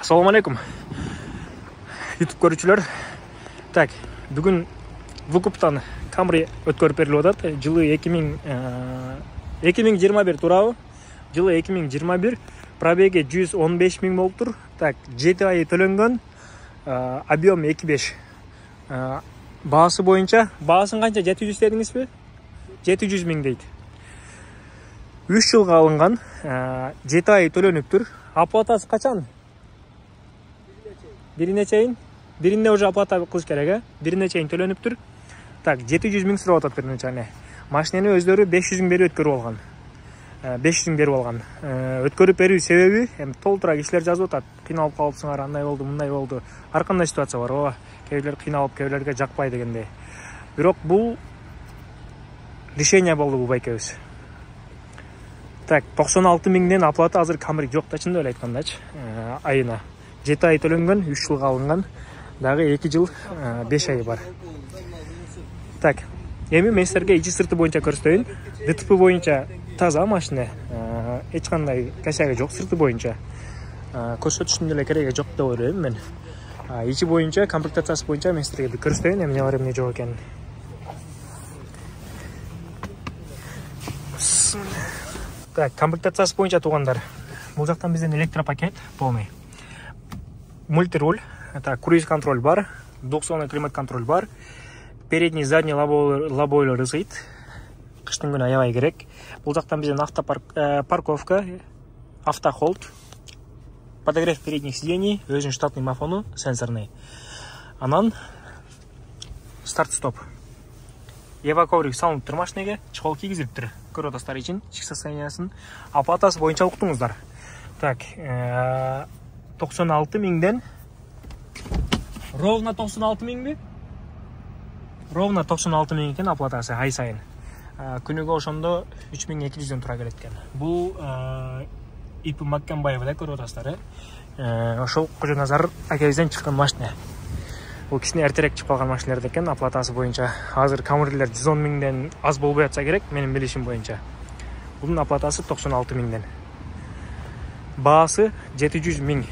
Assalamu alaikum. YouTube көрүүчүлөр. Так, бүгүн Вукуптан Camry өткөрүп берилип атат. Жылы 2021 туурабы? Жылы 2021. Пробеги 115 000 болуптур. Так, 7 ай төлөнгөн. Объем 2.5. Баасы боюнча, баасын канча 700 дедиңизби? 700 000 дейт. 3 жылга алынган, 7 ай төлөнүптүр. Оплатасы качан? Бирине чейин? Биринде уже оплата кылыш керек, бирине чейин төлөнүптүр. Так, 700 000 сурап атат биринчи. Машинени өздөрү 500 000 берип өткөрүп алган. 500 000 берип алган. Өткөрүп берүү себеби, толтура кишилер жазып атат. Кыйналып калыпсыңар, андай болду, мындай болду. Ар кандай ситуация бар, ооба. Кээбилер кыйналып, кээбилерге жакпай дегендей. Бирок бул решение болду бул байкебиз. Так, 96 000ден оплата азыр Camry жок да, чындап эле айткандачы. Айына 7 ай төлөнгөн, 3 жылга алынган. Дагы 2 жыл 5 ай бар. Так, эми мен силерге ичи сырты боюнча көрсөтөйүн. ДТП боюнча таза машина. Эч кандай косяги жок сырты боюнча. Көрсөтүштүн деле кереги жок деп ойлойм мен. Ичи боюнча, комплектациясы боюнча мен силерге көрсөтөйүн, эмне бар эмне жок экенин. Так, комплектациясы боюнча туугандар. Бул жактан бизден электропакет полный. Мультируль, это круиз контроль бар, двухзонный климат контроль бар. Передний, задний лобойлор ысыйт. Кыштын күнү аябай керек. Бул жактан бизден парковка, автохолд, подогрев передних сидений, өзүнүн штатный мафону, сенсорный. Анан старт-стоп. Еваковрик салынып машинеге, чехол кийгизилиптир. Көрүп атасыздар үчүн ички состояниясын. Оплатасы боюнча уктуңуздар. Так, 96 000ден ровно 96 000би? Ровно 96 000 экен оплатасы ай сайын. Күнүгө ошондо 3200дөн тура келет экен. Бул ИП Маккамбаева да көрүп атасыздар, ошол Кожоназар акебизден чыккан машина. Бул кичине эртерээк чыгып калган машиналар экен оплатасы боюнча. Азыр Camry'лер 110 000ден аз болбой атса керек, менин билишим боюнча. Бунун оплатасы 96 000ден. Баасы 700 000.